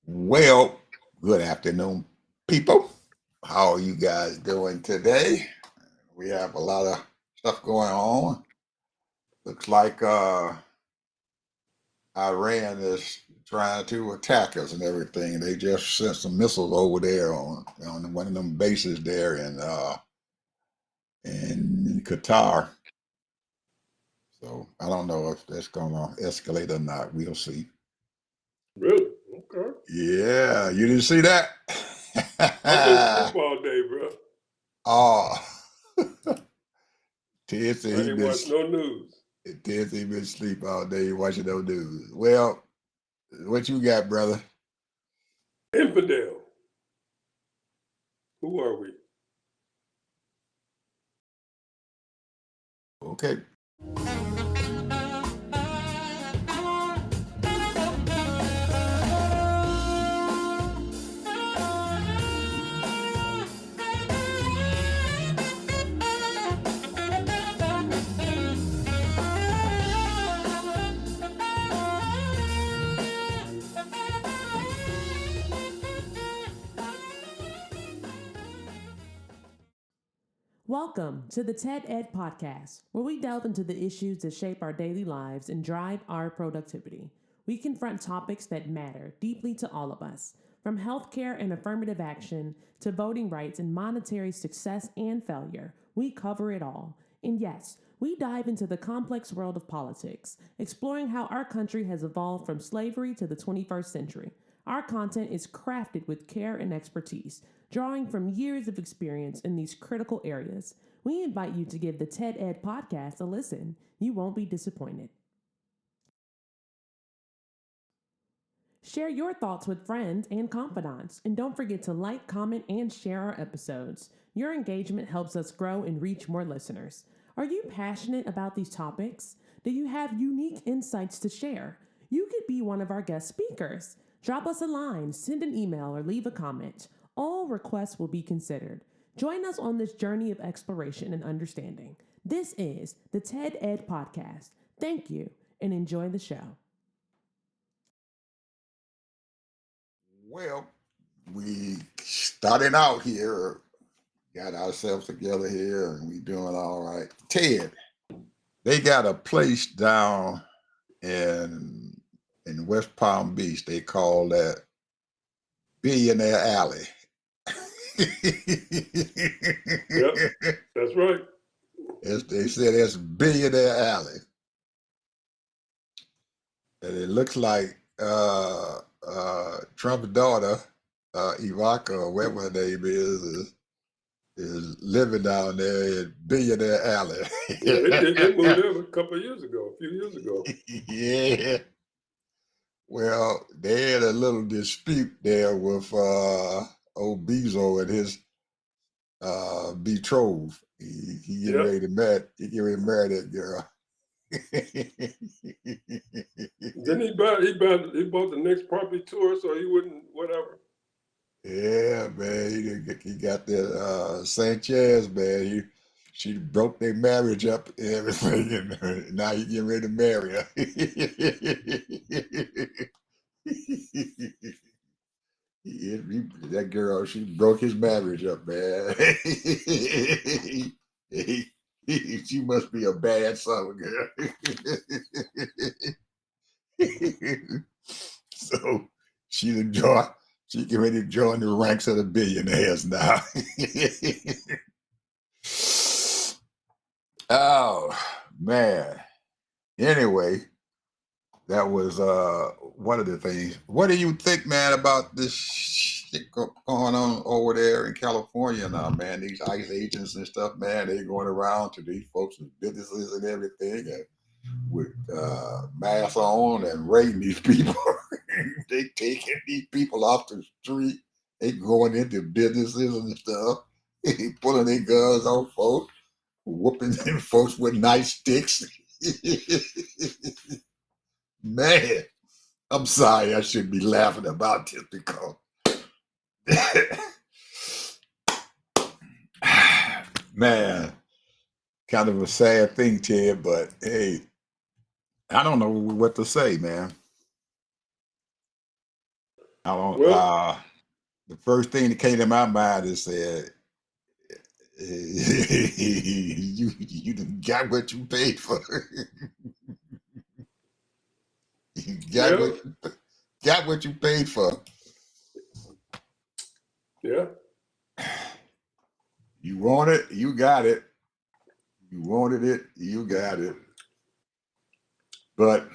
Well, good afternoon, people. How are you guys doing today? We have a lot of stuff going on. Looks like Iran is trying to attack us and everything. They just sent some missiles over there on one of them bases there in Qatar. So I don't know if that's gonna escalate or not. We'll see. Really? Okay. Yeah, you didn't see that? I've been asleep all day, bro. Oh, Ted said I he ain't been watch no news. Ted said he been asleep all day watching no news. Well, what you got, brother? Infidel. Who are we? Okay. Welcome to the TED Ed Podcast, where we delve into the issues that shape our daily lives and drive our productivity. We confront topics that matter deeply to all of us, from healthcare and affirmative action to voting rights and monetary success and failure. We cover it all. And yes, we dive into the complex world of politics, exploring how our country has evolved from slavery to the 21st century. Our content is crafted with care and expertise, drawing from years of experience in these critical areas. We invite you to give the TED Ed podcast a listen. You won't be disappointed. Share your thoughts with friends and confidants, and don't forget to like, comment, and share our episodes. Your engagement helps us grow and reach more listeners. Are you passionate about these topics? Do you have unique insights to share? You could be one of our guest speakers. Drop us a line, send an email, or leave a comment. All requests will be considered. Join us on this journey of exploration and understanding. This is the TED Ed Podcast. Thank you, and enjoy the show. Well, we starting out here, got ourselves together here, and we doing all right. Ted, they got a place down in West Palm Beach. They call that Billionaire Alley. Yep, that's right. They said it's Billionaire Alley, and it looks like Trump's daughter, Ivanka, or whatever her name is living down there in Billionaire Alley. Yeah, they moved there a couple of years ago, a few years ago. Yeah. Well, they had a little dispute there with old Bezo and his betrothed. He getting Yep. ready to marry that girl. Then he bought the next property tour so he wouldn't whatever. Yeah, man, he got that Sanchez, man. She broke their marriage up and everything, and now he getting ready to marry her. That girl, she broke his marriage up, man. She must be a bad son girl. So she get ready to join the ranks of the billionaires now. Oh man. Anyway, that was one of the things. What do you think, man, about this shit going on over there in California now, man? These ICE agents and stuff, man, they going around to these folks' businesses and everything, and with masks on and raiding these people. They taking these people off the street. They going into businesses and stuff. They pulling their guns on folks, whooping them folks with nightsticks. Man, I'm sorry, I shouldn't be laughing about this because man, kind of a sad thing, Ted, but hey, I don't know what to say, man. I don't. Well, The first thing that came to my mind is said, you done got what you paid for. You yeah, got what you paid for. yeah. You want it, you got it. You wanted it, you got it. But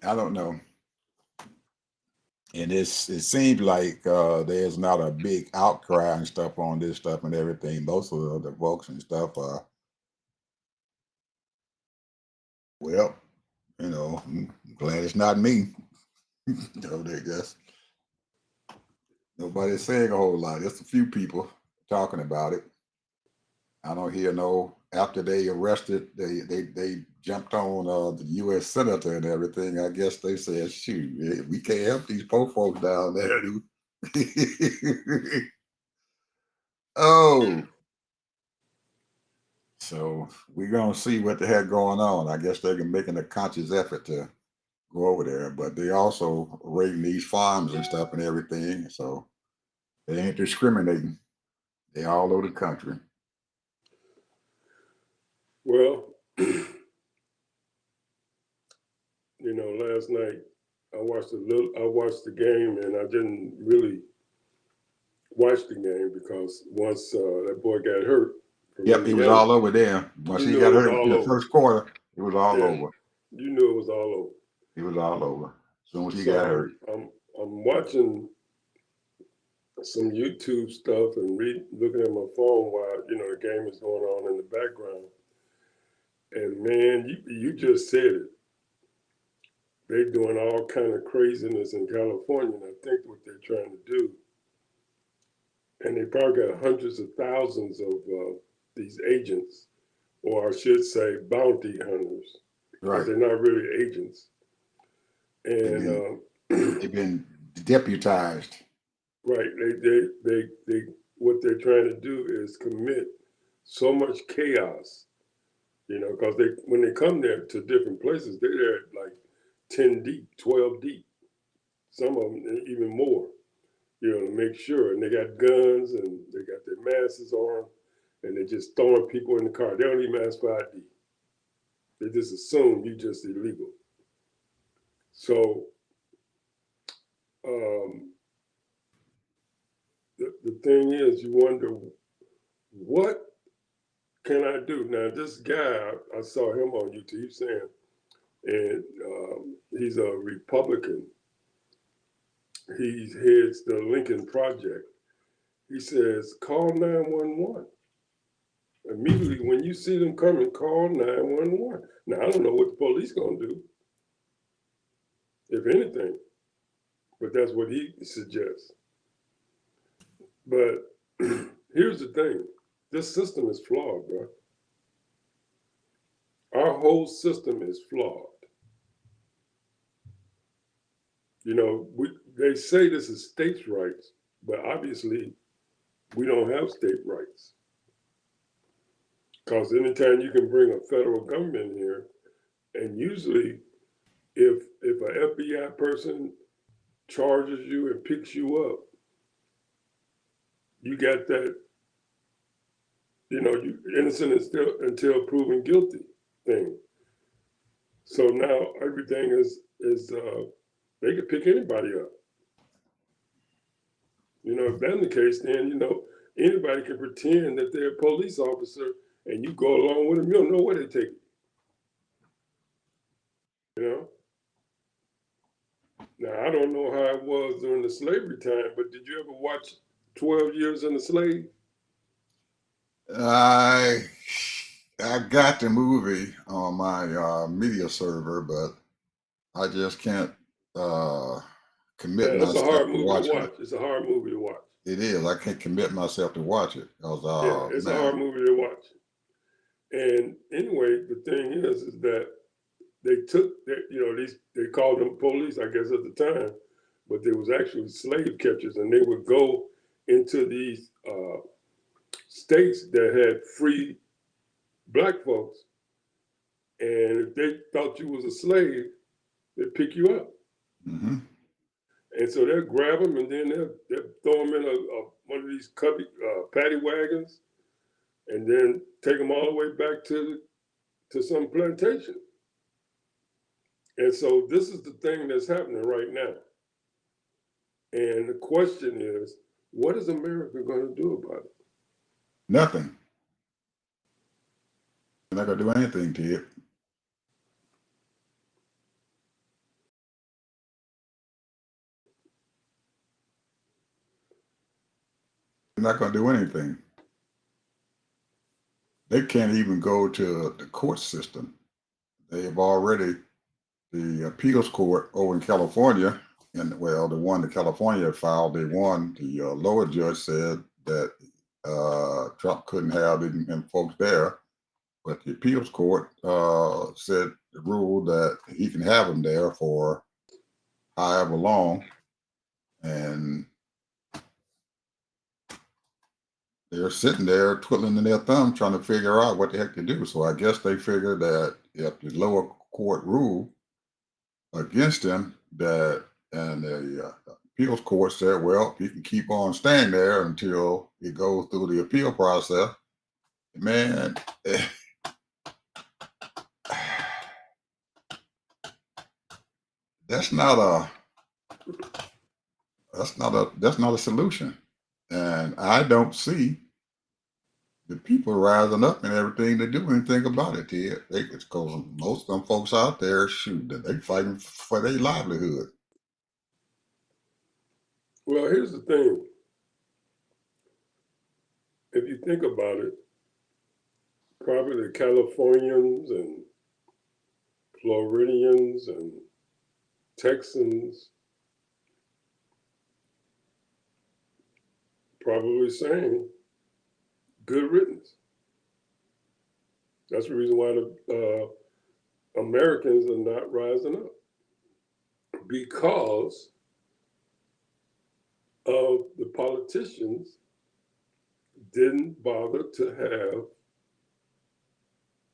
I don't know. And it seems like there's not a big outcry and stuff on this stuff and everything. Most of the folks and stuff are, well, I'm glad it's not me. They just nobody's saying a whole lot. Just a few people talking about it. I don't hear no. After they arrested, they jumped on the U.S. senator and everything. I guess they said, "Shoot, we can't help these poor folks down there." Oh, so we're gonna see what the heck going on. I guess they're making a conscious effort to go over there, but they also raiding these farms and stuff and everything. So they ain't discriminating. They all over the country. Well, last night I watched the game, and I didn't really watch the game because once that boy got hurt from Yep, he was Indiana, all over there. Once you he knew got it was hurt in all the over. first quarter, it was all Yeah, over. you knew it was all over. He was all over. As soon as he got So hurt. I'm watching some YouTube stuff and looking at my phone while the game is going on in the background. And man, you just said it. They're doing all kind of craziness in California, and I think what they're trying to do, and they probably got hundreds of thousands of these agents, or I should say bounty hunters, because Right. they're not really agents. And They've been deputized. right, they what they're trying to do is commit so much chaos, because when they come there to different places, they're there like 10 deep, 12 deep, some of them even more, to make sure. And they got guns and they got their masks on, and they're just throwing people in the car. They don't even ask for ID. They just assume you just illegal. So the thing is, you wonder, what can I do? Now, this guy, I saw him on YouTube saying, and he's a Republican. He heads the Lincoln Project. He says, call 911. Immediately when you see them coming, call 911. Now, I don't know what the police going to do, if anything, but that's what he suggests. But here's the thing. This system is flawed, bro. Our whole system is flawed. They say this is states' rights, but obviously we don't have state rights. Because anytime you can bring a federal government here, and usually if an FBI person charges you and picks you up, you got that, you innocent until proven guilty thing. So now everything is they could pick anybody up. If that's the case, then anybody can pretend that they're a police officer, and you go along with them. You don't know where they take you. Now I don't know how it was during the slavery time, but did you ever watch 12 Years in a Slave? I got the movie on my media server, but I just can't commit Yeah, it's a myself hard to movie to watching watch. it. It's a hard movie to watch. It is. I can't commit myself to watch it because, Yeah, it's a hard man, movie to watch. And anyway, the thing is that they took that, they called them police, I guess, at the time, but they was actually slave catchers, and they would go into these states that had free black folks, and if they thought you was a slave, they'd pick you up. Mm-hmm. And so they'll grab them and then they'll throw them in one of these paddy wagons and then take them all the way back to some plantation. And so this is the thing that's happening right now. And the question is, what is America going to do about it? Nothing. They're not going to do anything to it. They're not going to do anything. They can't even go to the court system. They have already, the appeals court over in California, and well, the one that California filed, they won. The lower judge said that Trump couldn't have them folks there, but the appeals court said the rule that he can have them there for however long, and they're sitting there twiddling their thumb trying to figure out what the heck to do. So I guess they figured that if the lower court ruled against him, that and the appeals court said, well, you can keep on staying there until it goes through the appeal process. Man, that's not a solution. And I don't see the people rising up and everything to do anything about it. It's because most of them folks out there, shoot, they fighting for their livelihood. Well, here's the thing. If you think about it, probably the Californians and Floridians and Texans probably saying good riddance. That's the reason why the Americans are not rising up, because of the politicians didn't bother to have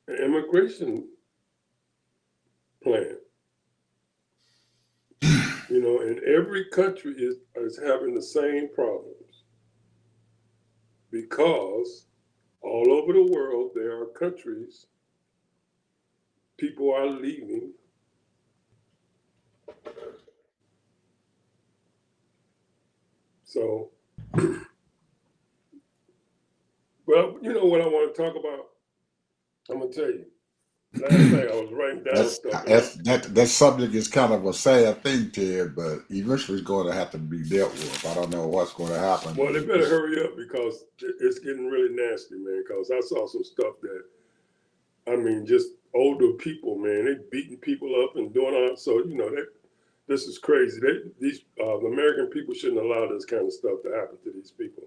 an immigration plan. You know, and every country is having the same problems, because all over the world there are countries, people are leaving. So, well, you know what I want to talk about? I'm going to tell you. Last night I was writing down stuff. That subject is kind of a sad thing, Ted, but eventually it's going to have to be dealt with. I don't know what's going to happen. Well, they better hurry up, because it's getting really nasty, man, because I saw some stuff that, I mean, just older people, man, they beating people up and doing all, so, you know, this is crazy. These American people shouldn't allow this kind of stuff to happen to these people.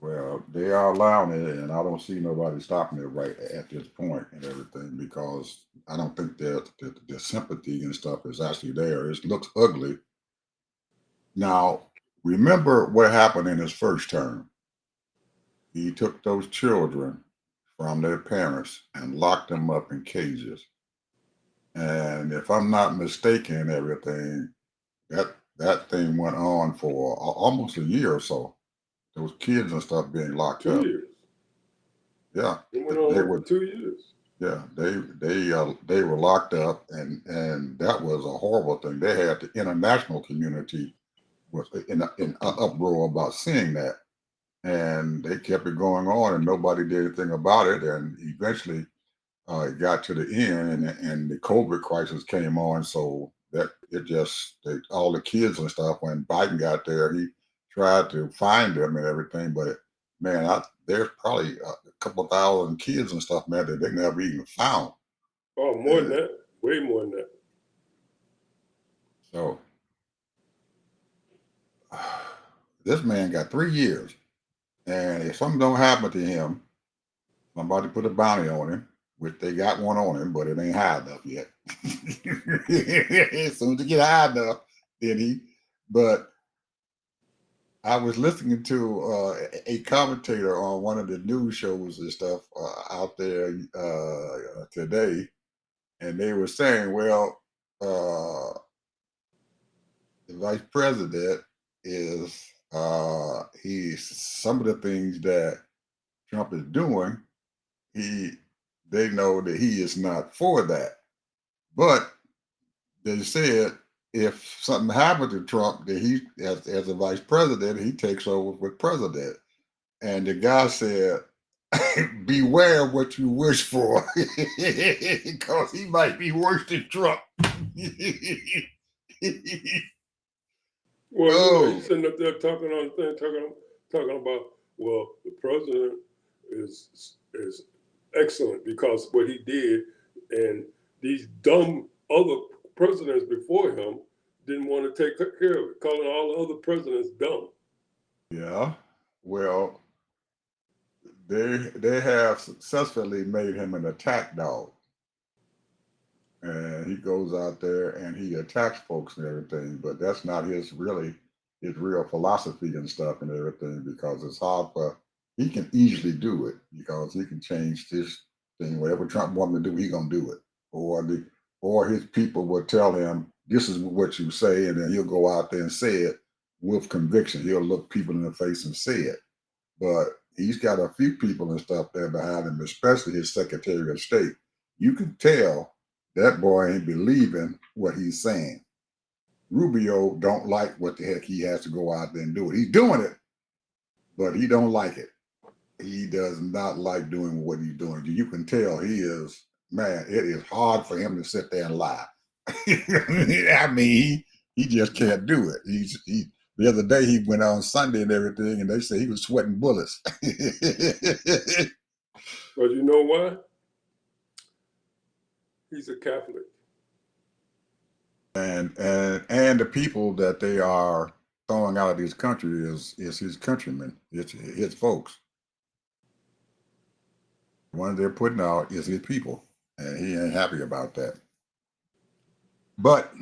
Well, they are allowing it, and I don't see nobody stopping it right at this point and everything, because I don't think that the sympathy and stuff is actually there. It looks ugly. Now, remember what happened in his first term. He took those children from their parents and locked them up in cages. And if I'm not mistaken, everything that thing went on for almost a year or so. Those kids and stuff being locked 2 up. years. Yeah, It went on for 2 years. Yeah, they were locked up, and that was a horrible thing. They had the international community was in uproar about seeing that, and they kept it going on, and nobody did anything about it. And eventually, it got to the end, and the COVID crisis came on. So that it just all the kids and stuff. When Biden got there, he tried to find them and everything, but man, there's probably a couple thousand kids and stuff, man, that they never even found. Oh, more than that, way more than that. So this man got 3 years, and if something don't happen to him, somebody put a bounty on him, which they got one on him, but it ain't high enough yet. As soon as it get high enough, then he. But I was listening to a commentator on one of the news shows and stuff out there today, and they were saying, well, the vice president is he's some of the things that Trump is doing, he they know that he is not for that. But they said if something happened to Trump, that he as a vice president, he takes over with president. And the guy said, beware what you wish for, because he might be worse than Trump. Well, Oh. he's sitting up there talking on thing, talking about, well, the president is excellent because what he did, and these dumb other presidents before him didn't want to take care of it, calling all the other presidents dumb. Yeah, well, they have successfully made him an attack dog, and he goes out there and he attacks folks and everything. But that's not his real philosophy and stuff and everything, because it's hard for he can easily do it because he can change this thing. Whatever Trump wanted to do, he gonna do it, or his people will tell him this is what you say, and then he'll go out there and say it with conviction. He'll look people in the face and say it. But he's got a few people and stuff there behind him, especially his Secretary of State. You can tell that boy ain't believing what he's saying. Rubio don't like what the heck he has to go out there and do it. He's doing it, but he don't like it. He does not like doing what he's doing. You can tell he is, man, it is hard for him to sit there and lie. I mean, he just can't do it. The other day he went on Sunday and everything, and they say he was sweating bullets. But you know why? He's a Catholic. And the people that they are throwing out of this country is his countrymen, it's his folks. The one they're putting out is his people, and he ain't happy about that. But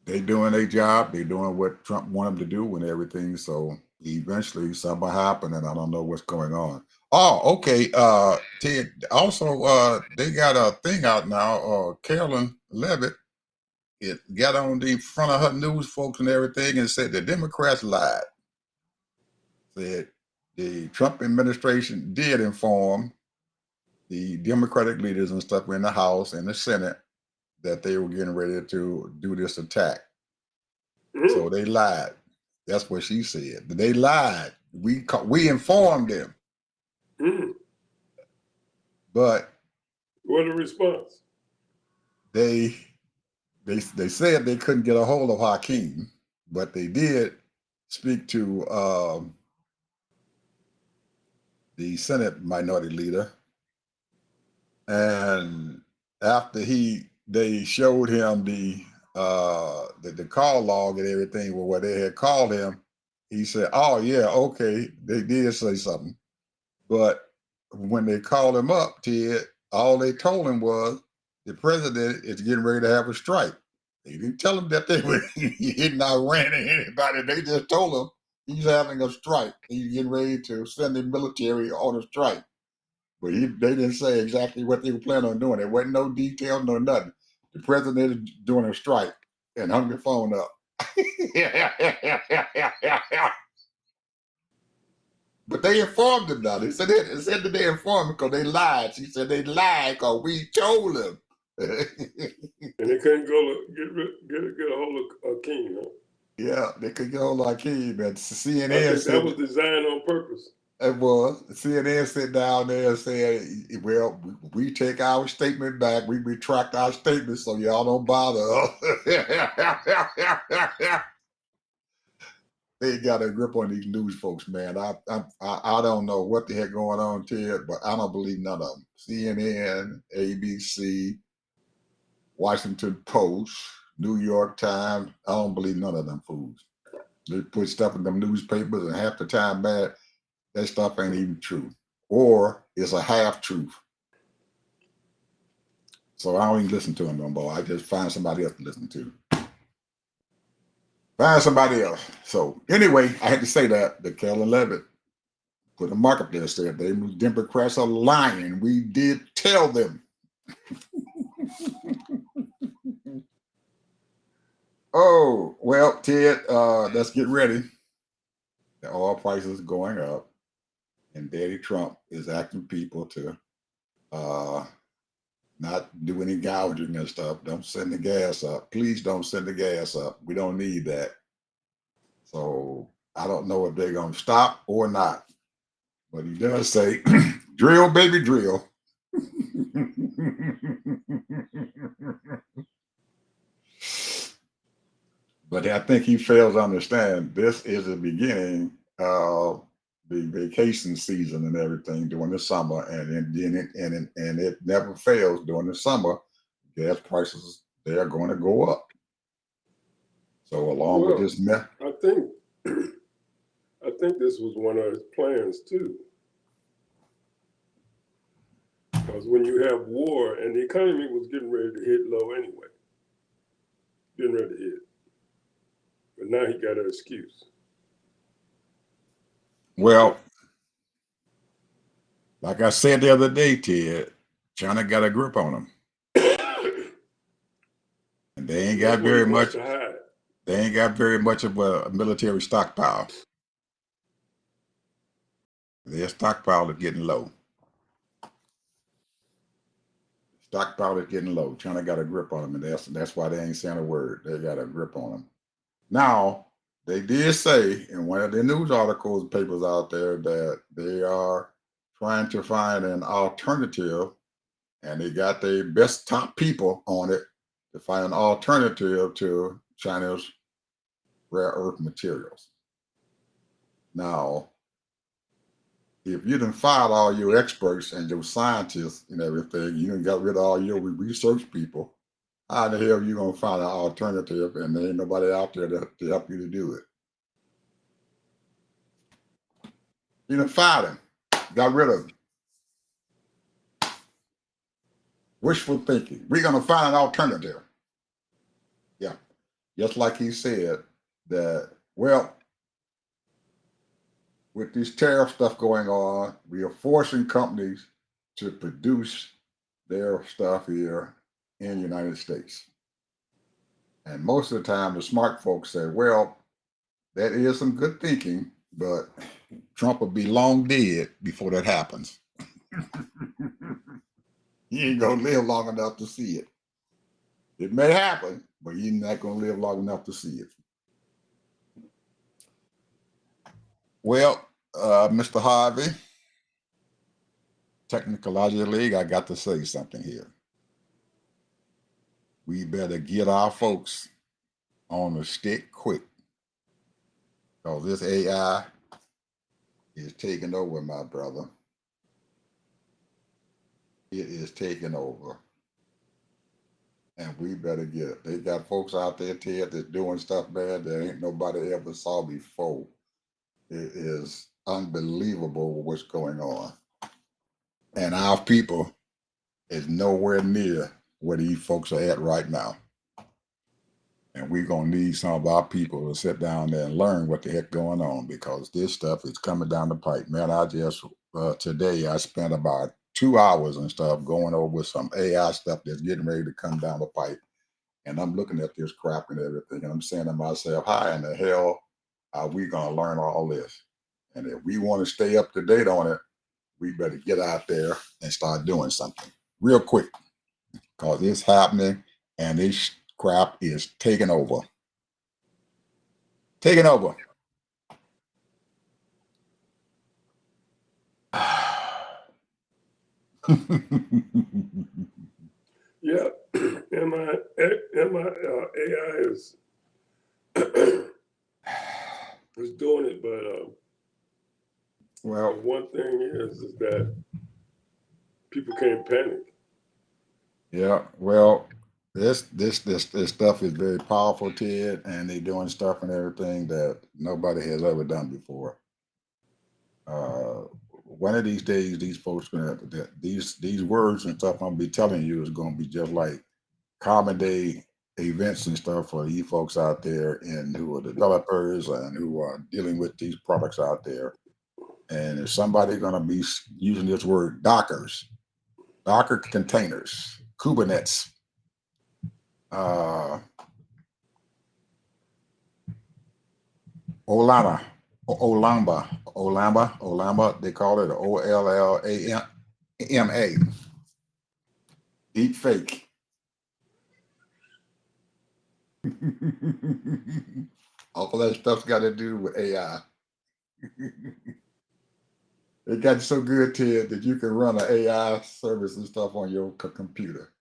they doing their job. They doing what Trump wanted them to do and everything. So eventually something will happen, and I don't know what's going on. Oh, okay. Ted, also, they got a thing out now. Carolyn Levitt, it got on the front of her news folks and everything and said the Democrats lied. Said the Trump administration did inform the Democratic leaders and stuff in the House and the Senate that they were getting ready to do this attack. So they lied. That's what she said. They lied. We informed them. But what a response. They said they couldn't get a hold of Hakeem, but they did speak to the Senate Minority Leader, and after they showed him the call log and everything, where they had called him, he said, "Oh yeah, okay, they did say something," but when they called him up, Ted, all they told him was the president is getting ready to have a strike. They didn't tell him that they were hitting Iran or anybody. They just told him he's having a strike. He's getting ready to send the military on a strike. But they didn't say exactly what they were planning on doing. There wasn't no details, no nothing. The president is doing a strike and hung the phone up. But they informed him now. They said that they informed him because they lied. She said they lied because we told them. And they couldn't go get a hold of Hakeem, huh? Yeah, they could get a hold of Hakeem. And CNN I think said that was designed on purpose. It was. CNN sit down there and said, well, we take our statement back. We retract our statement so y'all don't bother us. They got a grip on these news folks, man. I don't know what the heck going on, Ted, but I don't believe none of them. CNN, ABC, Washington Post, New York Times, I don't believe none of them fools. They put stuff in them newspapers, and half the time, man, that stuff ain't even true, or it's a half truth. So I don't even listen to them no more. I just find somebody else to listen to. Find somebody else. So anyway, I had to say that Carolyn Levitt put a mark up there and said they Democrats are lying. We did tell them. Oh, well, Ted, let's get ready. The oil prices going up, and Daddy Trump is asking people to uh, not do any gouging and stuff. Don't send the gas up. Please don't send the gas up. We don't need that. So I don't know if they're going to stop or not. But he does say, drill, baby, drill. But I think he fails to understand this is the beginning of the vacation season and everything during the summer, and it never fails during the summer. Gas prices they are going to go up. So along with Well, this mess, I think I think this was one of his plans too. Because when you have war and the economy was getting ready to hit low anyway, getting ready to hit. But now he got an excuse. well, like I said the other day, Ted, China got a grip on them, and they ain't got That's what he very wants much. to hide. They ain't got very much of a military stockpile. Their stockpile is getting low. Stockpile is getting low. China got a grip on them, and that's why they ain't saying a word. They got a grip on them. Now, they did say in one of the news articles, papers out there, that they are trying to find an alternative, and they got their best top people on it to find an alternative to China's rare earth materials. Now, if you done fired all your experts and your scientists and everything, you done got rid of all your research people, how the hell you gonna find an alternative and there ain't nobody out there to help you to do it? You done fired them, got rid of them. Wishful thinking. We're gonna find an alternative. Yeah. Just like he said that, well, with this tariff stuff going on, we are forcing companies to produce their stuff here in the United States. And most of the time, the smart folks say, well, that is some good thinking, but Trump will be long dead before that happens. He ain't going to live long enough to see it. It may happen, but he's not going to live long enough to see it. Well, Mr. Harvey, technologically, I got to say something here. We better get our folks on the stick quick, because this AI is taking over, my brother. It is taking over. And we better get it. They got folks out there, Ted, that's doing stuff bad that ain't nobody ever saw before. It is unbelievable what's going on. And our people is nowhere near where these folks are at right now. And we're going to need some of our people to sit down there and learn what the heck going on, because this stuff is coming down the pipe. Man, I just, today, I spent about 2 hours and stuff going over some AI stuff that's getting ready to come down the pipe. And I'm looking at this crap and everything, and I'm saying to myself, how in the hell are we going to learn all this? And if we want to stay up to date on it, we better get out there and start doing something real quick, because it's happening and this crap is taking over. Taking over. Yeah, AI is is doing it, but Well, one thing is that people can't panic. yeah, well, this stuff is very powerful, Ted, and they're doing stuff and everything that nobody has ever done before. One of these days, these folks gonna these words and stuff I'm gonna be telling you is gonna be just like common day events and stuff for you folks out there and who are developers and who are dealing with these products out there. And if somebody gonna be using this word Docker containers, Kubernetes, uh, Olama, Olamba. They call it OLLAMA. Deep fake. All that stuff's got to do with AI. It got so good, Ted, that you can run an AI service and stuff on your computer.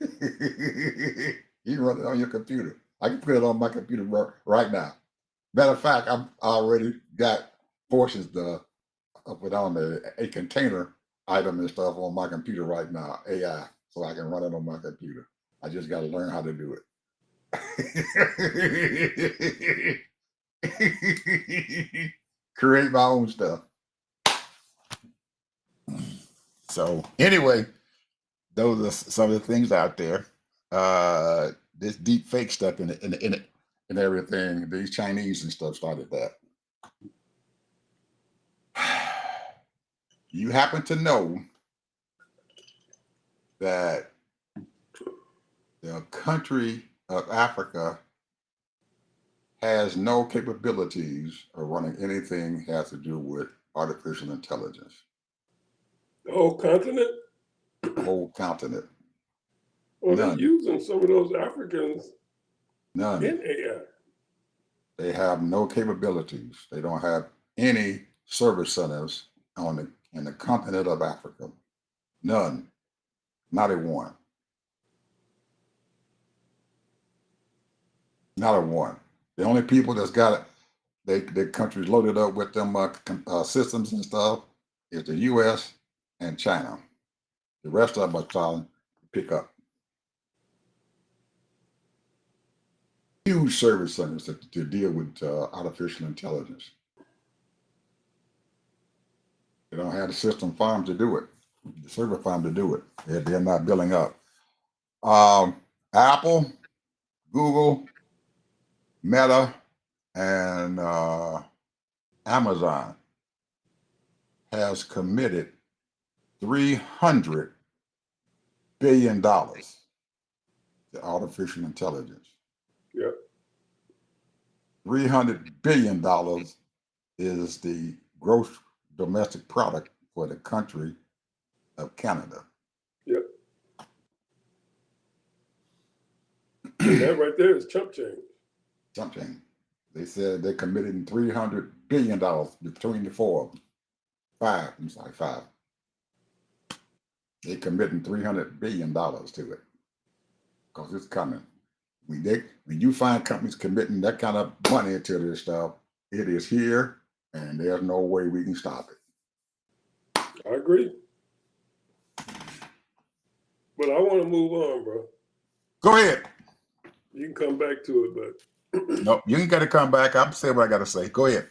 You can run it on your computer. I can put it on my computer right now. Matter of fact, I've already got portions put on a container item and stuff on my computer right now, AI, so I can run it on my computer. I just got to learn how to do it. Create my own stuff. So anyway, those are some of the things out there. This deep fake stuff in it and everything. These Chinese and stuff started that. You happen to know that the country of Africa has no capabilities of running anything that has to do with artificial intelligence. The whole continent? The whole continent. Well, None. they're using some of those Africans None. in AI. They have no capabilities. They don't have any service centers in the continent of Africa. None. Not a one. Not a one. The only people that's got it, the countries loaded up with them systems and stuff is the U.S. and China. The rest of them are trying to pick up. Huge service centers to deal with artificial intelligence. They don't have the system farm to do it, the server farm to do it. They're not building up. Apple, Google, Meta, and Amazon has committed $300 billion to artificial intelligence. Yeah. $300 billion is the gross domestic product for the country of Canada. Yep. And that right there is chump change. Something. They said they're committing $300 billion between the four of them. Five. They're committing $300 billion to it because it's coming. When you find companies committing that kind of money to this stuff, it is here, and there's no way we can stop it. I agree. But I want to move on, bro. Go ahead. You can come back to it, but No, you ain't got to come back. I'm saying what I got to say. Go ahead.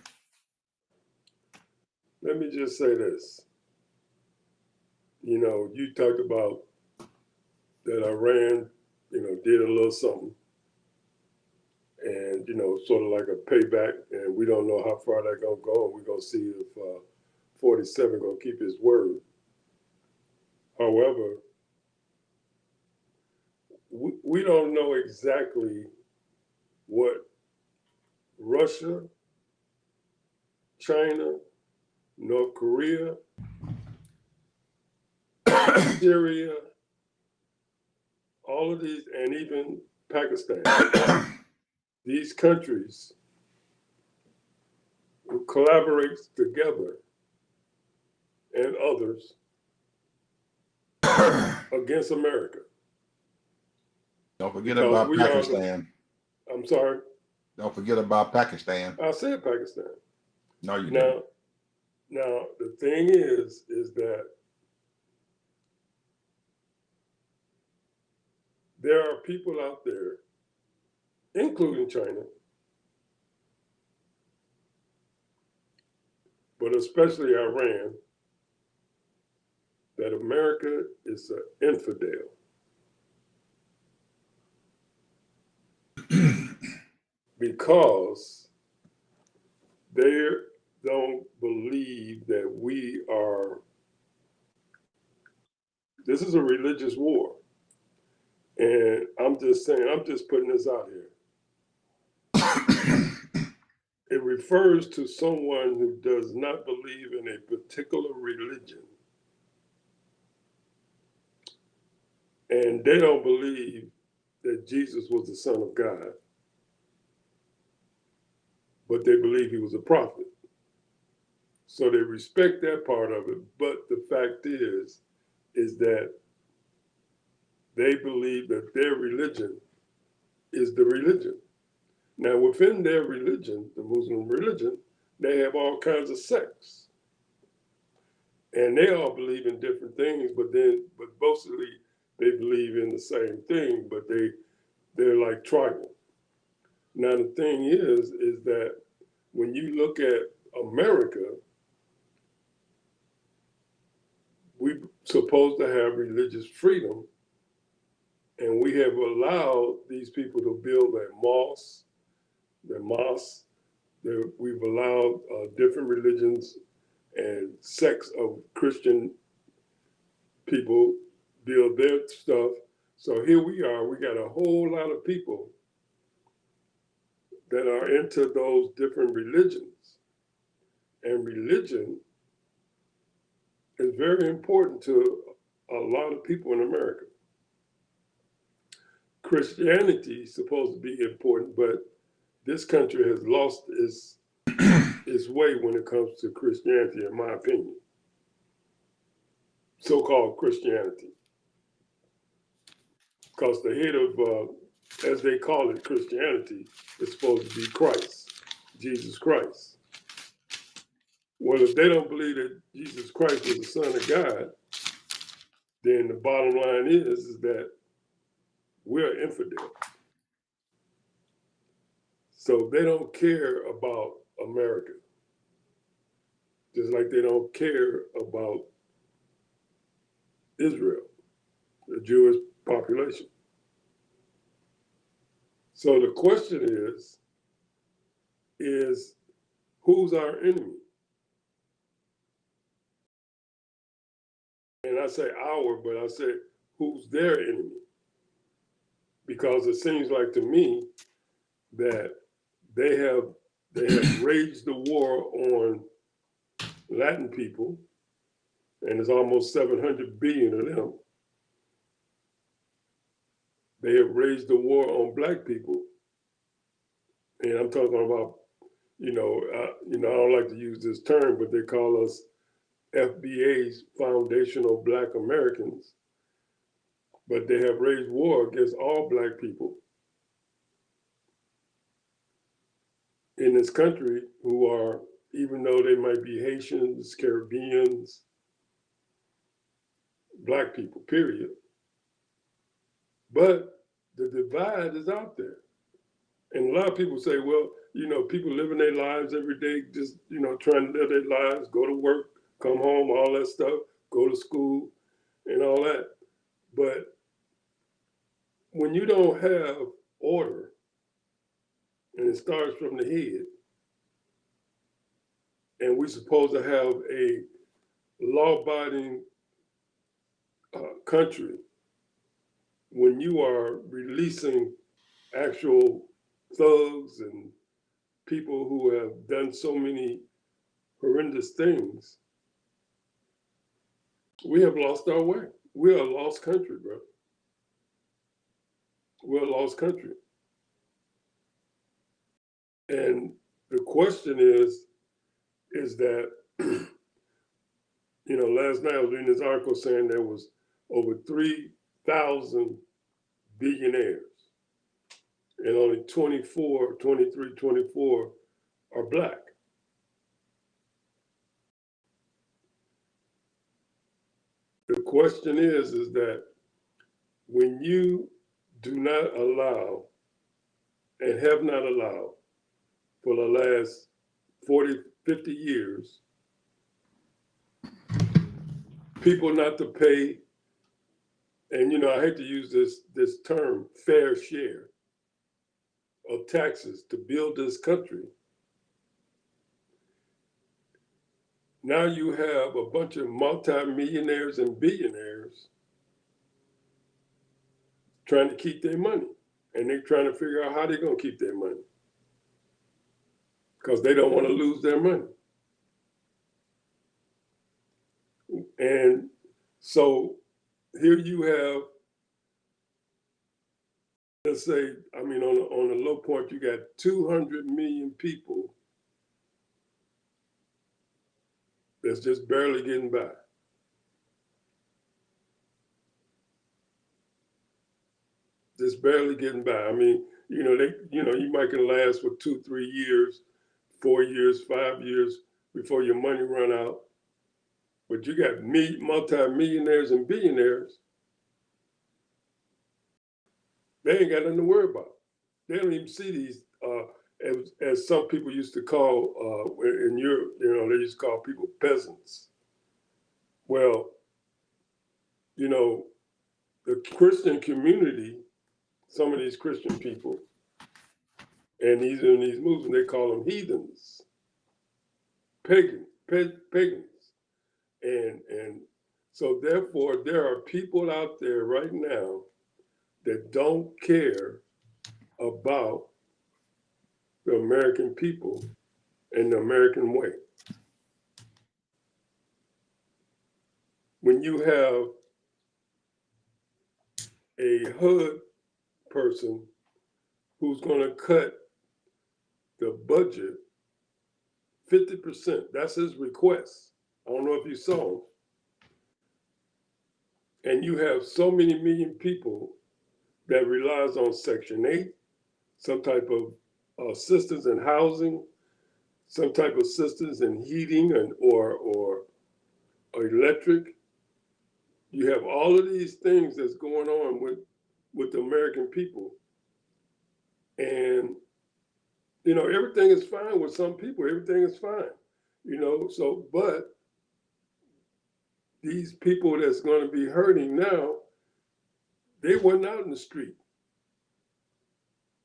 let me just say this. You know, you talked about that Iran, did a little something. And, sort of like a payback. And we don't know how far that's going to go. And we're going to see if 47 going to keep his word. However, we don't know exactly what Russia, China, North Korea, Syria, all of these, and even Pakistan, these countries who collaborate together and others against America. Don't forget Because about we are Pakistan. I'm sorry, Don't forget about Pakistan. I said Pakistan. No, you don't. Now the thing is that there are people out there, including China, but especially Iran, that America is an infidel. Because they don't believe that we are, this is a religious war. And I'm just saying, I'm just putting this out here. refers to someone who does not believe in a particular religion. And they don't believe that Jesus was the Son of God, but they believe he was a prophet. So they respect that part of it. But the fact is that they believe that their religion is the religion. Now, within their religion, the Muslim religion, they have all kinds of sects. And they all believe in different things, but mostly they believe in the same thing, but they're like tribal. Now, the thing is that when you look at America, we're supposed to have religious freedom, and we have allowed these people to build their mosques. We've allowed different religions and sects of Christian people build their stuff. So here we are, we got a whole lot of people that are into those different religions. And religion is very important to a lot of people in America. Christianity is supposed to be important, but this country has lost its way when it comes to Christianity, in my opinion. So-called Christianity. Because the head of, as they call it, Christianity, is supposed to be Christ, Jesus Christ. Well, if they don't believe that Jesus Christ was the Son of God, then the bottom line is that we're infidel. So they don't care about America, just like they don't care about Israel, the Jewish population. So the question is who's our enemy? And I say our, but I say who's their enemy? Because it seems like to me that they have waged the war on Latin people, and there's almost 700 billion of them. They have waged the war on Black people, and I'm talking about, I don't like to use this term, but they call us FBA's Foundational Black Americans. But they have waged war against all Black people in this country who are, even though they might be Haitians, Caribbeans, Black people, period. But the divide is out there. And a lot of people say, well, people living their lives every day, just, trying to live their lives, go to work, come home, all that stuff, go to school and all that. But when you don't have order, and it starts from the head, and we're supposed to have a law-abiding country, when you are releasing actual thugs and people who have done so many horrendous things, we have lost our way. We're a lost country, bro. We're a lost country. And the question is that, last night I was reading this article saying there was over 3,000 billionaires, and only 24 are Black. The question is that when you do not allow and have not allowed for the last 40, 50 years, people not to pay, and I hate to use this term, fair share of taxes to build this country. Now you have a bunch of multimillionaires and billionaires trying to keep their money, and they're trying to figure out how they're going to keep their money. because they don't want to lose their money. And so here you have, let's say, I mean, on the low point, you got 200 million people that's just barely getting by. Just barely getting by. I mean, you might can last for 2, 3 years, 4 years, 5 years before your money run out. But you got multi-millionaires and billionaires. They ain't got nothing to worry about. They don't even see these, as some people used to call, in Europe, they used to call people peasants. Well, the Christian community, some of these Christian people, and in these movements, they call them heathens, pagans. And so therefore, there are people out there right now that don't care about the American people and the American way. When you have a HUD person who's going to cut the budget 50%, that's his request. I don't know if you saw him. And you have so many million people that relies on Section 8, some type of assistance in housing, some type of assistance in heating or electric. You have all of these things that's going on with the American people. And, everything is fine with some people. Everything is fine, but these people that's going to be hurting now, they weren't out in the street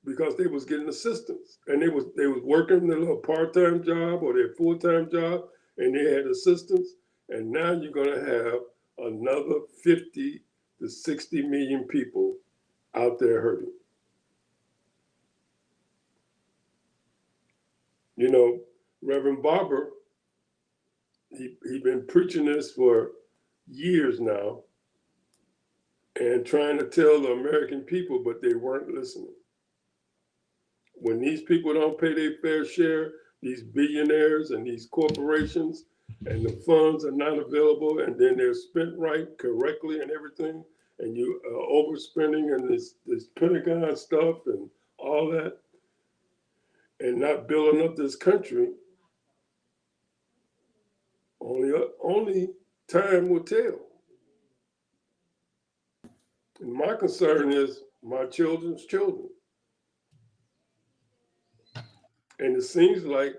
because they was getting assistance, and they was working their little part-time job or their full-time job, and they had assistance. And now you're going to have another 50 to 60 million people out there hurting. Reverend Barber, he been preaching this for years now and trying to tell the American people, but they weren't listening. When these people don't pay their fair share, these billionaires and these corporations, and the funds are not available, and then they're spent correctly and everything, and you are overspending and this Pentagon stuff and all that, and not building up this country, only time will tell. And my concern is my children's children. And it seems like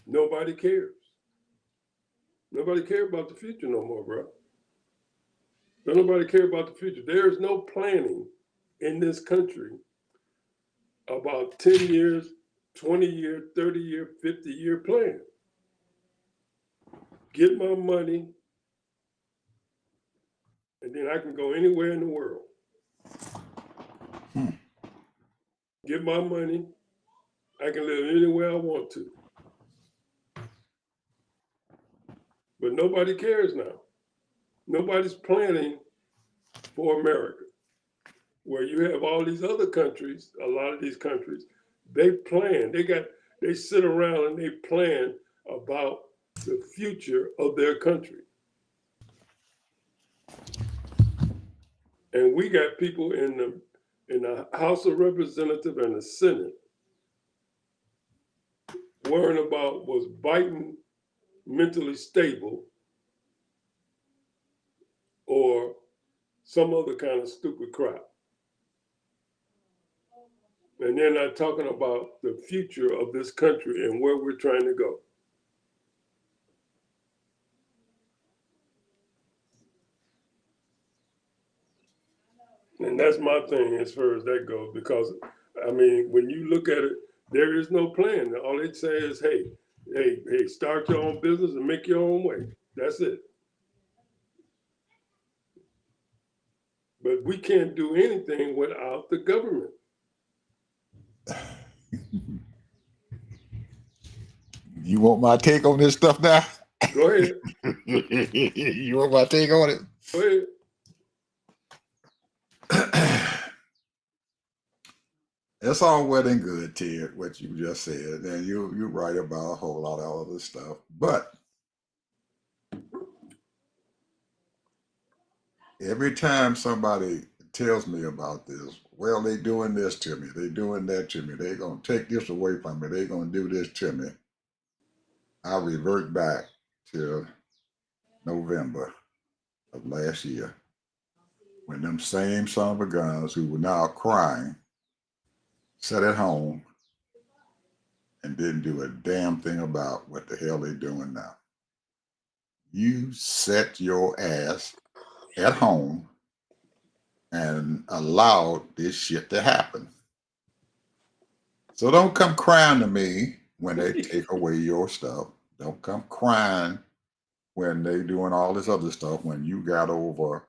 nobody cares. Nobody cares about the future no more, bro. Don't nobody care about the future. There is no planning in this country about 10 years, 20-year, 30-year, 50-year plan. Get my money, and then I can go anywhere in the world. Get my money, I can live anywhere I want to. But nobody cares now. Nobody's planning for America. Where you have all these other countries, a lot of these countries, they plan, they sit around and they plan about the future of their country. And we got people in the House of Representatives and the Senate worrying about was Biden mentally stable or some other kind of stupid crap. And they're not talking about the future of this country and where we're trying to go. And that's my thing as far as that goes, because, I mean, when you look at it, there is no plan. All they say is, hey, start your own business and make your own way. That's it. But we can't do anything without the government. You want my take on this stuff now? Go ahead. You want my take on it? Go ahead. It's all well and good, Ted, what you just said, and you're right about a whole lot of other stuff. But every time somebody tells me about this, well, they doing this to me, they doing that to me, they gonna take this away from me, they gonna do this to me, I revert back to November of last year when them same son of a guns who were now crying sat at home and didn't do a damn thing about what the hell they doing now. You set your ass at home and allowed this shit to happen. So don't come crying to me when they take away your stuff. Don't come crying when they doing all this other stuff when you got over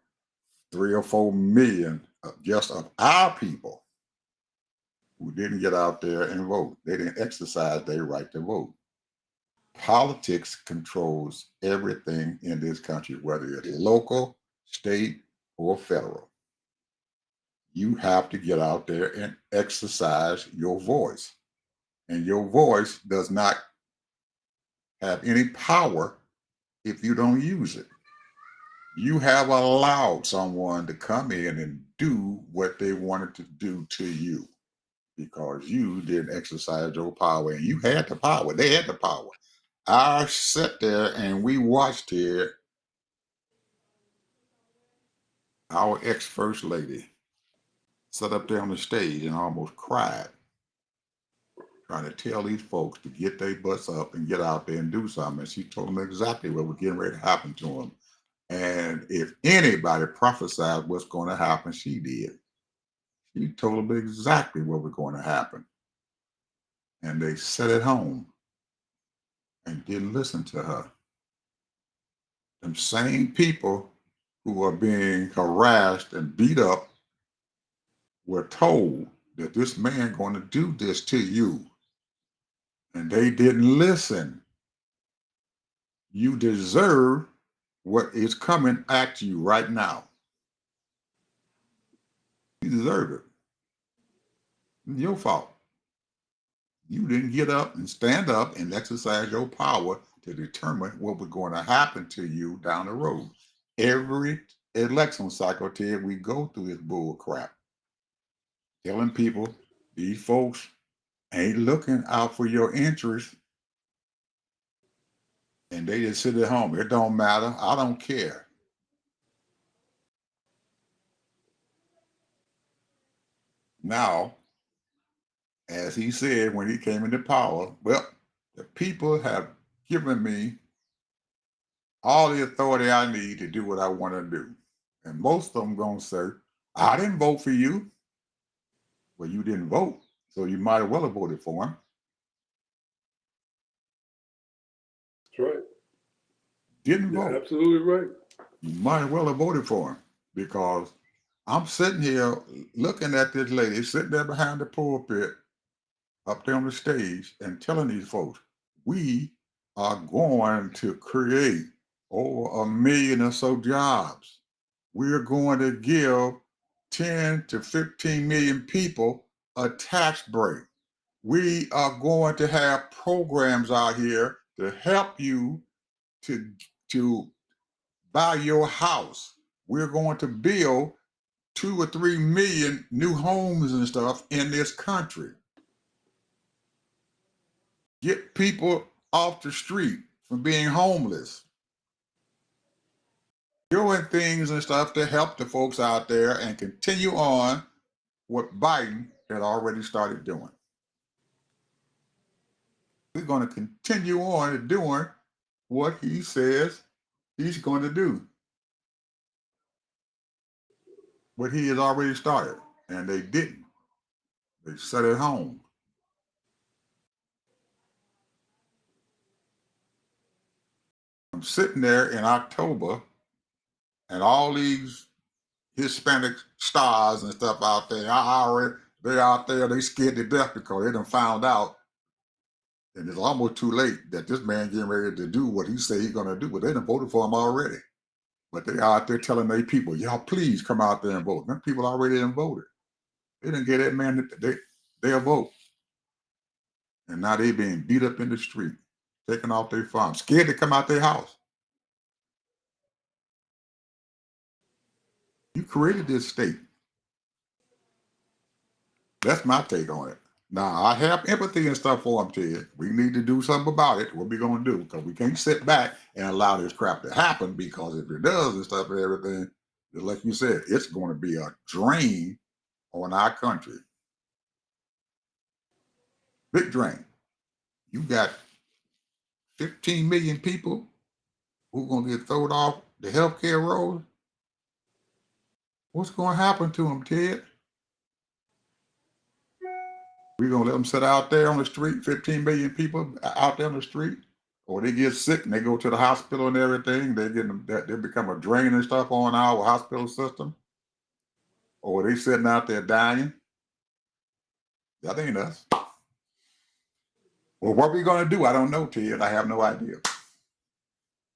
3 or 4 million just of our people who didn't get out there and vote. They didn't exercise their right to vote. Politics controls everything in this country, whether it's local, state, or federal. You have to get out there and exercise your voice. And your voice does not have any power if you don't use it. You have allowed someone to come in and do what they wanted to do to you because you didn't exercise your power, and you had the power. They had the power. I sat there and we watched here our ex-first lady sat up there on the stage and almost cried, trying to tell these folks to get their butts up and get out there and do something. And she told them exactly what was getting ready to happen to them. And if anybody prophesied what's going to happen, she did. She told them exactly what was going to happen. And they sat at home and didn't listen to her. Them same people who are being harassed and beat up were told that this man going to do this to you. And they didn't listen. You deserve what is coming at you right now. You deserve it. It's your fault. You didn't get up and stand up and exercise your power to determine what was going to happen to you down the road. Every election cycle, Ted, we go through this bull crap. Telling people, these folks ain't looking out for your interests. And they just sit at home. It don't matter. I don't care. Now, as he said when he came into power, well, the people have given me all the authority I need to do what I want to do. And most of them going to say, I didn't vote for you. Well, you didn't vote, so you might as well have voted for him. That's right. Didn't You're vote. absolutely right. You might as well have voted for him because I'm sitting here looking at this lady sitting there behind the pulpit up there on the stage and telling these folks, we are going to create over 1 million or so jobs. We're going to give 10 to 15 million people a tax break. We are going to have programs out here to help you to buy your house. We're going to build 2 or 3 million new homes and stuff in this country. Get people off the street from being homeless. Doing things and stuff to help the folks out there and continue on what Biden had already started doing. We're going to continue on doing what he says he's going to do. What he has already started, and they didn't. They sat at home. I'm sitting there in October, and all these Hispanic stars and stuff out there, they're out there, they scared to death because they done found out And it's almost too late that this man getting ready to do what he said he's going to do, but they done voted for him already. But they out there telling their people, y'all please come out there and vote. Them people already done voted. They didn't get that man their vote. And now they being beat up in the street, taken off their farm, scared to come out their house. You created this state. That's my take on it. Now, I have empathy and stuff for them, Ted. We need to do something about it. What we going to do? Because we can't sit back and allow this crap to happen, because if it does and stuff and everything, just like you said, it's going to be a drain on our country. Big drain. You got 15 million people who are going to get thrown off the healthcare road. What's going to happen to them, Ted? We're going to let them sit out there on the street, 15 million people out there on the street, or they get sick and they go to the hospital and everything. They become a drain and stuff on our hospital system, or they sitting out there dying. That ain't us. Well, what are we going to do? I don't know, Ted. I have no idea.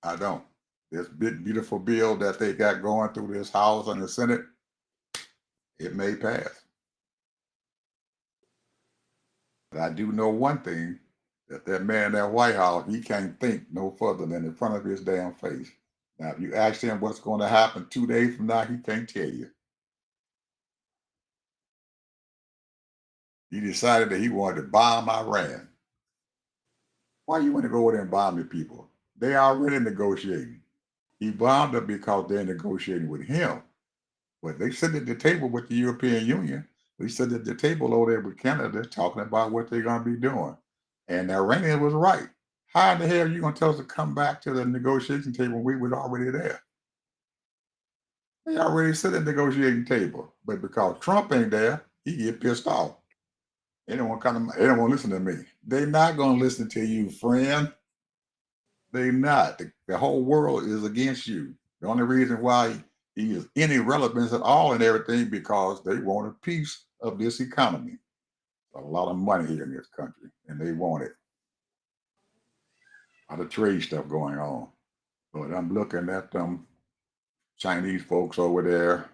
I don't. This big, beautiful bill that they got going through this House and the Senate, it may pass. But I do know one thing, that man in that White House, he can't think no further than in front of his damn face. Now, if you ask him what's going to happen 2 days from now, he can't tell you. He decided that he wanted to bomb Iran. Why you want to go over there and bomb the people? They already negotiating. He bombed them because they're negotiating with him. But they sit at the table with the European Union. They sit at the table over there with Canada talking about what they're going to be doing. And the Iranian was right. How in the hell are you going to tell us to come back to the negotiation table when we were already there? They already sit at the negotiating table. But because Trump ain't there, he get pissed off. They don't want to listen to me. They're not going to listen to you, friend. They're not. The whole world is against you. The only reason why he is any relevance at all and everything, because they want a piece of this economy. A lot of money here in this country, and they want it. A lot of trade stuff going on. But I'm looking at them Chinese folks over there.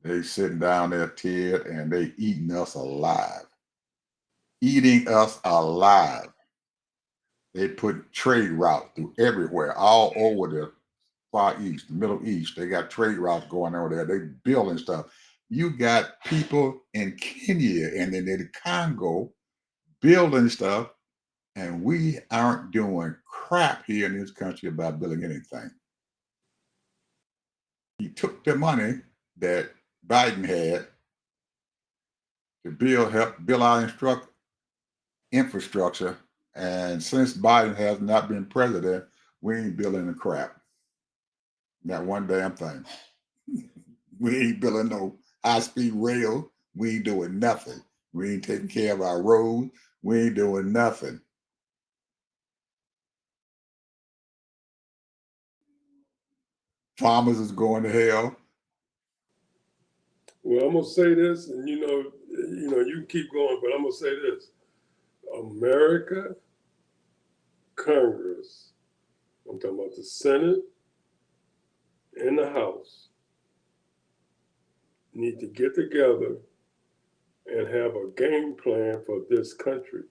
They sitting down there, Ted, and they eating us alive. Eating us alive. They put trade routes through everywhere, all over the Far East, the Middle East. They got trade routes going over there. They building stuff. You got people in Kenya and in the Congo building stuff, and we aren't doing crap here in this country about building anything. He took the money that Biden had to help build our infrastructure, and since Biden has not been president, we ain't building the crap. Not one damn thing. We ain't building no high-speed rail. We ain't doing nothing. We ain't taking care of our roads. We ain't doing nothing. Farmers is going to hell. Well, I'm gonna say this, and you can keep going, but I'm gonna say this: America, Congress, I'm talking about the Senate and the House, need to get together and have a game plan for this country,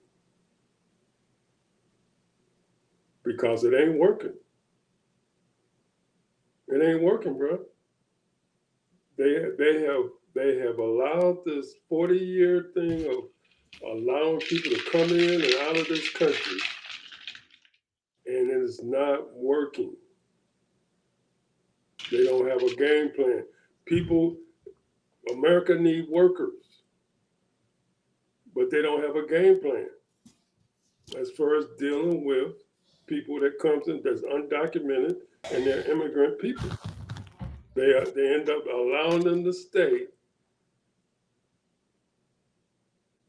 because it ain't working. It ain't working, bro. They have allowed this 40-year thing of allowing people to come in and out of this country, and it is not working. They don't have a game plan. America need workers, but they don't have a game plan as far as dealing with people that comes in that's undocumented and they're immigrant people. They end up allowing them to stay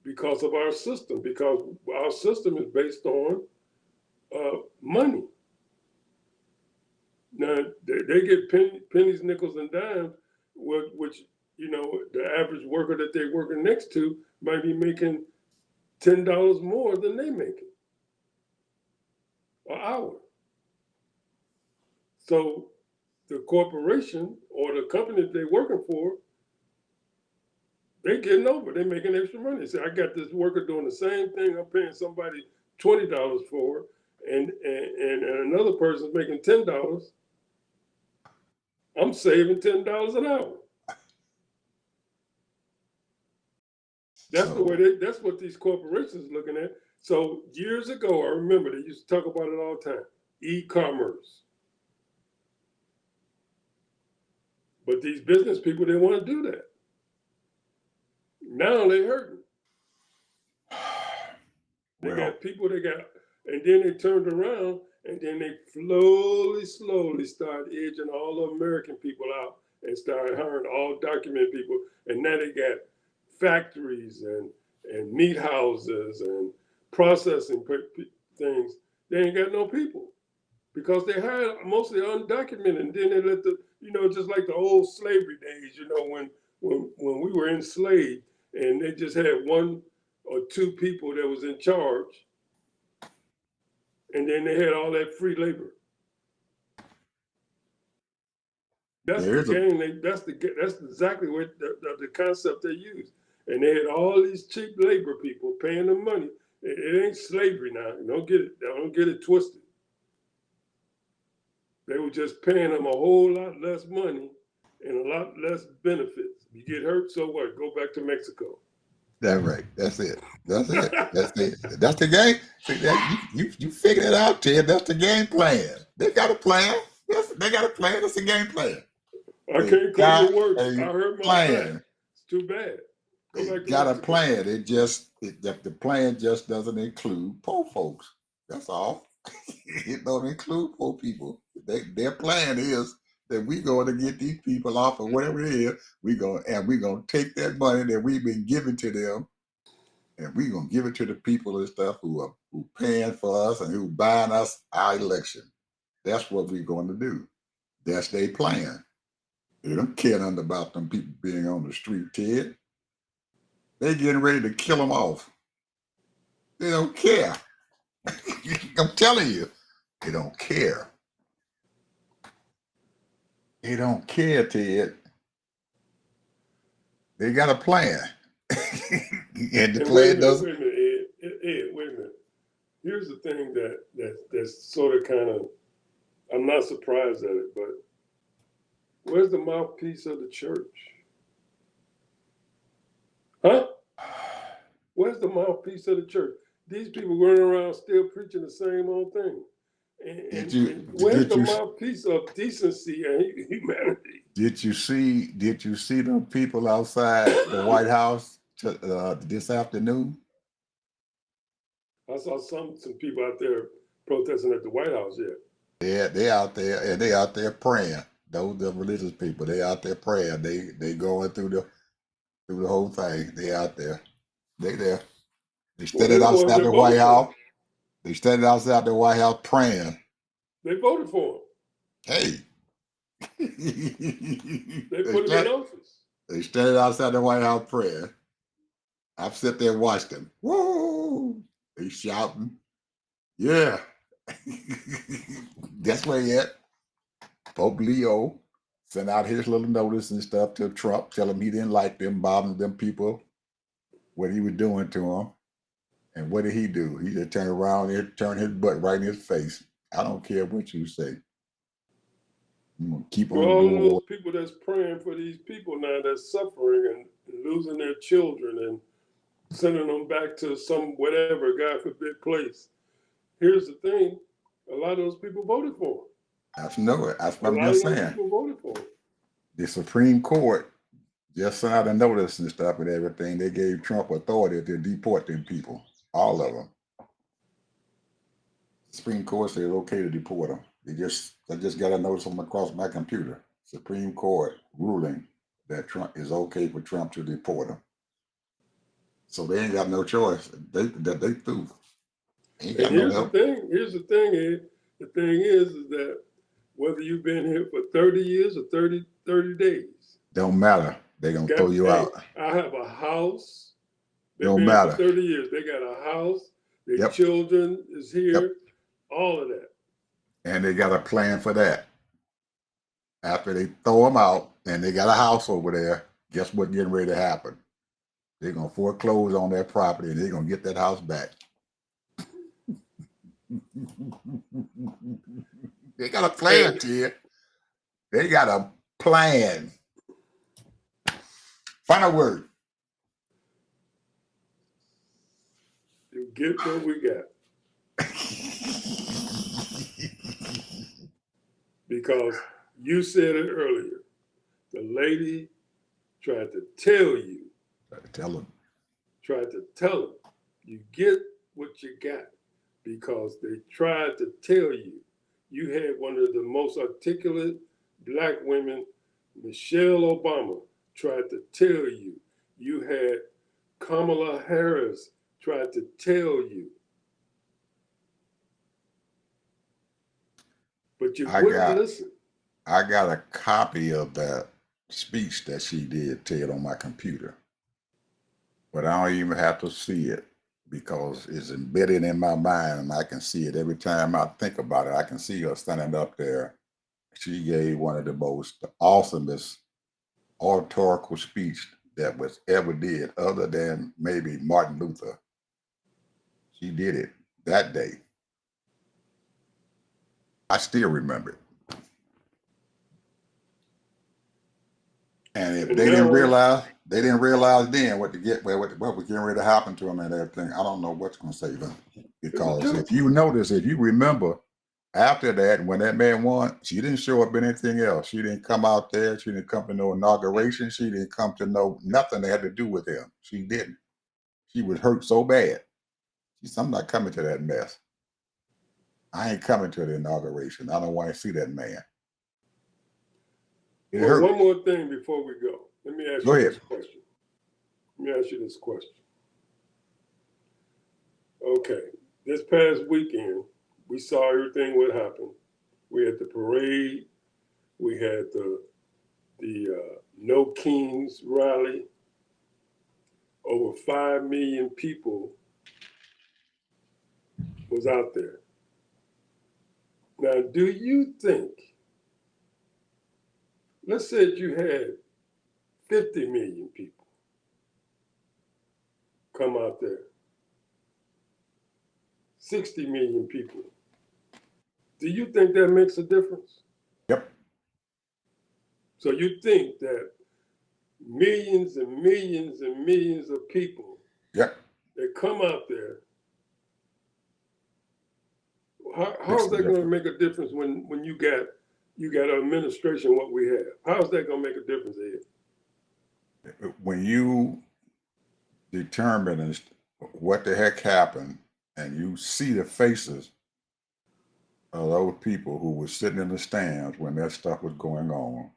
because of our system, because our system is based on money. Now, they get pennies, nickels, and dimes, which, the average worker that they're working next to might be making $10 more than they making. an hour. So the corporation or the company that they're working for, they getting over. They're making extra money. Say, I got this worker doing the same thing. I'm paying somebody $20 for, and another person's making $10. I'm saving $10 an hour. That's the way that's what these corporations are looking at. So years ago, I remember they used to talk about it all the time, e-commerce. But these business people didn't want to do that. Now they hurting. They got people, and then they turned around and then they slowly started edging all the American people out and started hiring all documented people. And now they got factories and meat houses and processing things. They ain't got no people because they hired mostly undocumented. And then they let just like the old slavery days, when we were enslaved and they just had one or two people that was in charge, and then they had all that free labor. That's the game. That's exactly what the concept they use. And they had all these cheap labor people paying them money. It ain't slavery now. Don't get it twisted. They were just paying them a whole lot less money and a lot less benefits. You get hurt, so what? Go back to Mexico. That's right. That's it. That's it. That's the game. See, you figured it out, Ted. That's the game plan. They got a plan. They got a plan. It's a game plan. I can't come to work. I heard my plan. It's too bad. They got a plan. The plan just doesn't include poor folks. That's all. It don't include poor people. Their plan is that we're going to get these people off of whatever it is. We're going to take that money that we've been giving to them, and we're going to give it to the people and stuff who paying for us and who buying us our election. That's what we're going to do. That's their plan. They don't care nothing about them people being on the street, Ted. They're getting ready to kill them off. They don't care. I'm telling you, they don't care. They don't care, Ted. They got a plan. And the plan doesn't. Wait a minute, Ed, wait a minute. Here's the thing that's sort of kind of, I'm not surprised at it, but where's the mouthpiece of the church? Huh? Where's the mouthpiece of the church? These people running around still preaching the same old thing. And where's the mouthpiece of decency and humanity? Did you see the people outside the White House this afternoon? I saw some people out there protesting at the White House. Yeah, they out there and they out there praying. Those the religious people. They out there praying. They going through the whole thing. They out there. They there. They studied outside the White House. They studied outside the White House praying. They voted for him. Hey. They put him in office. They studied outside the White House praying. I've sat there and watched them. Whoa! They shouting. Yeah. That's where he at. Pope Leo sent out his little notice and stuff to Trump, tell him he didn't like them, bothering them people, what he was doing to them. And what did he do? He just turned around and turned his butt right in his face. I don't care what you say. I'm gonna keep on all doing those people that's praying for these people now that's suffering and losing their children and sending them back to some whatever, God forbid, place. Here's the thing. A lot of those people voted for him. I know it. That's what I'm just saying. People voted for him. The Supreme Court just sent out a notice and stuff and everything. They gave Trump authority to deport them people. All of them. Supreme Court said it's okay to deport them. I just got a notice from across my computer. Supreme Court ruling that Trump is okay for Trump to deport them. So they ain't got no choice. They through. Ain't got no help. Here's the thing, Ed. The thing is that whether you've been here for 30 years or 30 days. Don't matter. They're gonna throw you out. I have a house. Don't matter. 30 years. They got a house. Their children is here. all of that. And they got a plan for that. After they throw them out and they got a house over there, guess what's getting ready to happen? They're going to foreclose on that property and they're going to get that house back. They got a plan, Ted. They got a plan. Final word. You get what we got. Because you said it earlier. The lady tried to tell you. Tried to tell them. You get what you got. Because they tried to tell you. You had one of the most articulate black women, Michelle Obama, tried to tell you. You had Kamala Harris tried to tell you. But you wouldn't listen. I got a copy of that speech that she did, Ted, on my computer. But I don't even have to see it because it's embedded in my mind and I can see it every time I think about it. I can see her standing up there. She gave one of the most awesomest oratorical speech that was ever did, other than maybe Martin Luther. She did it that day. I still remember it. And if they didn't realize then what was getting ready to happen to them and everything, I don't know what's going to save them. Because if you remember, after that, when that man won, she didn't show up in anything else. She didn't come out there. She didn't come to no inauguration. She didn't come to no nothing that had to do with him. She didn't. She was hurt so bad. She said, I'm not coming to that mess. I ain't coming to the inauguration. I don't want to see that man. One more thing before we go. Let me ask you this question. Okay. This past weekend, we saw everything what happened. We had the parade. We had the No Kings rally. Over 5 million people was out there. Now, do you think, let's say that you had 50 million people come out there, 60 million people. Do you think that makes a difference? Yep. So you think that millions and millions and millions of people that come out there, how is that going to make a difference when you got an administration what we have? How is that going to make a difference, Ed? When you determine what the heck happened and you see the faces of those people who were sitting in the stands when that stuff was going on,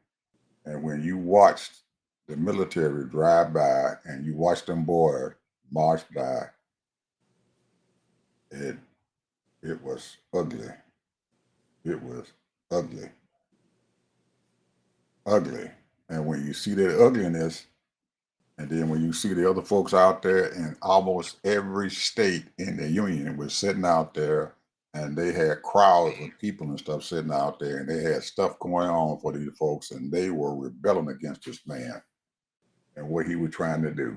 and when you watched the military drive by and you watched them boys march by, it was ugly. It was ugly. Ugly. And when you see that ugliness, and then when you see the other folks out there in almost every state in the union was sitting out there, and they had crowds of people and stuff sitting out there, and they had stuff going on for these folks, and they were rebelling against this man and what he was trying to do.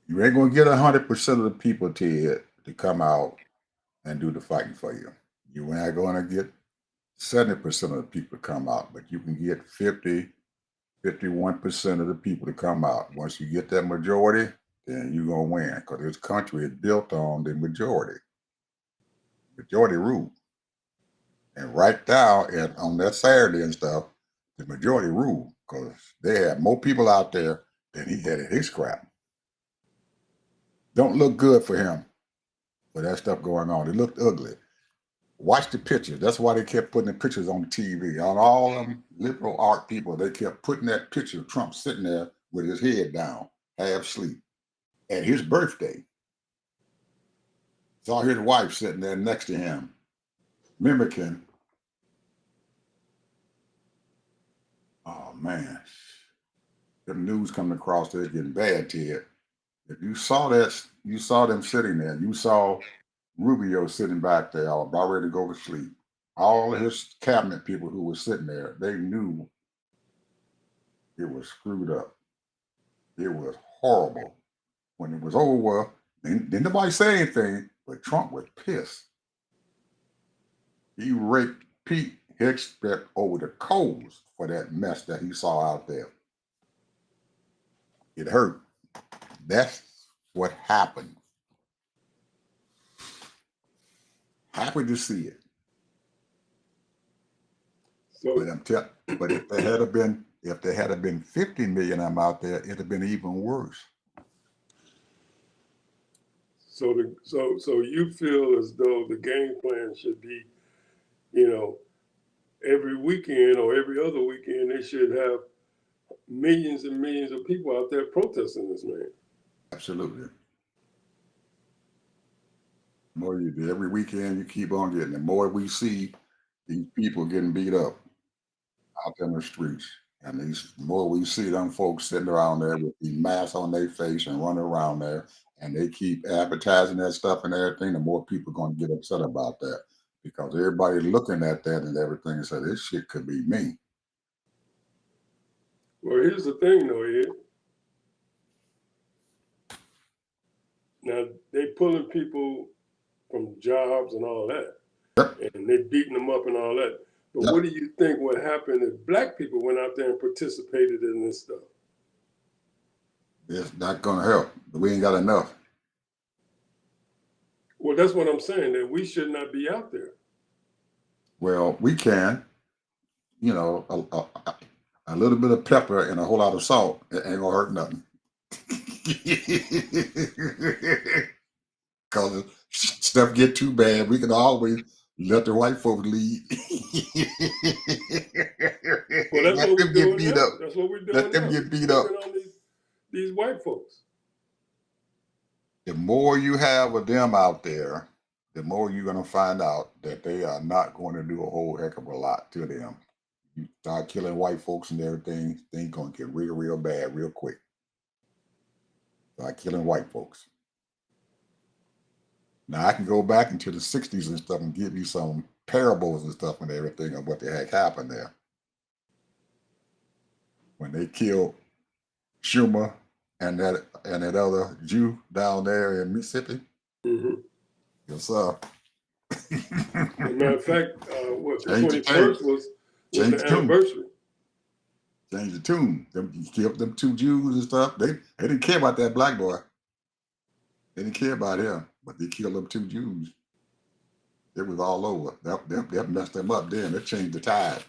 You ain't going to get 100% of the people, Ted, to come out and do the fighting for you. You ain't going to get 70% of the people to come out, but you can get 50, 51% of the people to come out. Once you get that majority, then you're going to win, because this country is built on the majority. Majority rule. And right now, on that Saturday and stuff, the majority rule, because they had more people out there than he had at his crap. Don't look good for him for that stuff going on. It looked ugly. Watch the pictures. That's why they kept putting the pictures on the TV. On all them liberal art people, they kept putting that picture of Trump sitting there with his head down, half asleep, at his birthday. Saw his wife sitting there next to him, mimicking. Oh man, the news coming across there getting bad, Ted. If you saw that, you saw them sitting there. You saw Rubio sitting back there, about ready to go to sleep. All his cabinet people who were sitting there, they knew it was screwed up. It was horrible. When it was over, didn't nobody say anything, but Trump was pissed. He raked Pete Hegseth over the coals for that mess that he saw out there. It hurt. That's what happened. Happy to see it. So, But if there had been 50 million of them out there, it'd have been even worse. so you feel as though the game plan should be, you know, every weekend or every other weekend they should have millions and millions of people out there protesting this man. Absolutely. The more you do, every weekend you keep on getting. The more we see these people getting beat up out there in the streets, and the more we see them folks sitting around there with the masks on their face and running around there, and they keep advertising that stuff and everything, the more people are going to get upset about that because everybody looking at that and everything and say this shit could be me. Well, here's the thing, though, Ed. Now they pulling people from jobs and all that, and they beating them up and all that. But what do you think would happen if black people went out there and participated in this stuff? It's not going to help. We ain't got enough. Well, that's what I'm saying, that we should not be out there. Well, we can, you know, a little bit of pepper and a whole lot of salt. It ain't gonna hurt nothing. Because stuff get too bad, we can always let the white folks lead. Well, that's Let what them we're get doing beat now. up. That's what we're doing Let them now. get beat We're up. picking on these white folks. The more you have of them out there, the more you're going to find out that they are not going to do a whole heck of a lot to them. You start killing white folks and everything, things going to get real, real bad real quick. Start killing white folks. Now, I can go back into the 60s and stuff and give you some parables and stuff and everything of what the heck happened there. When they killed Schumer and that other Jew down there in Mississippi. Mm-hmm. Yes, sir. As a matter of fact, what the Change the 21st was Change the the tune. anniversary. Change the tune. You killed them two Jews and stuff. They didn't care about that black boy. They didn't care about him, but they killed them two Jews. It was all over. That messed them up then. They changed the tide.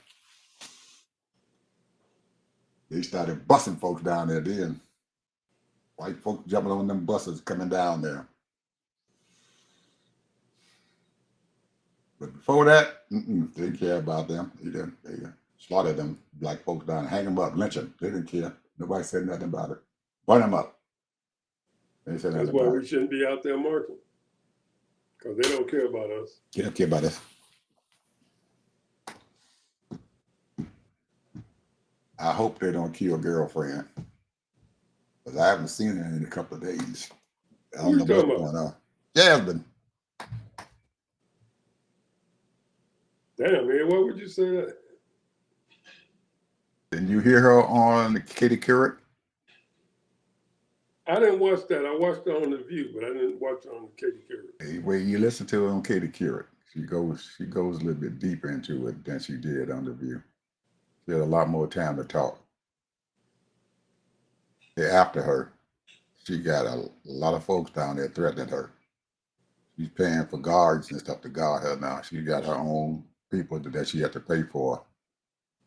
They started busing folks down there then. White folks jumping on them buses coming down there. But before that, they didn't care about them. They slaughtered them black folks down, hang them up, lynch them. They didn't care. Nobody said nothing about it. Burn them up. They said That's nothing why about we it. shouldn't be out there marching, because they don't care about us. They don't care about us. I hope they don't kill girlfriend. Because I haven't seen her in a couple of days. I Who don't you know talking what's about? going on. Jasmine. Damn, man, why would you say that? Didn't you hear her on Katie Couric? I didn't watch that. I watched it on The View, but I didn't watch it on Katie Couric. Well, you listen to her on Katie Couric. She goes a little bit deeper into it than she did on The View. She had a lot more time to talk. After her, she got a lot of folks down there threatening her. She's paying for guards and stuff to guard her now. She got her own people that she had to pay for.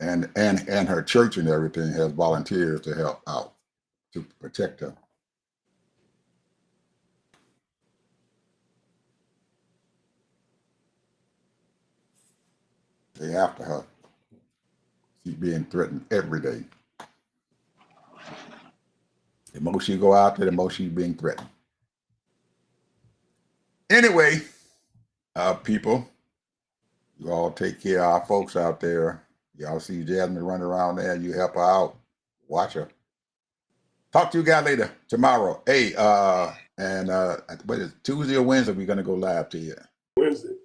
And her church and everything has volunteers to help out, to protect her. They after her. She's being threatened every day. The more she go out there, the more she's being threatened. Anyway, people, you all take care of our folks out there. Y'all see Jasmine running around there, you help her out. Watch her. Talk to you guys later tomorrow. Hey, and what is it, Tuesday or Wednesday? We're gonna go live to you. Wednesday.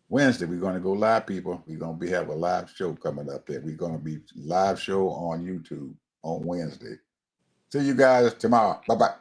Wednesday, we're gonna go live, people. We're gonna have a live show coming up there. We're gonna be live show on YouTube on Wednesday. See you guys tomorrow. Bye bye.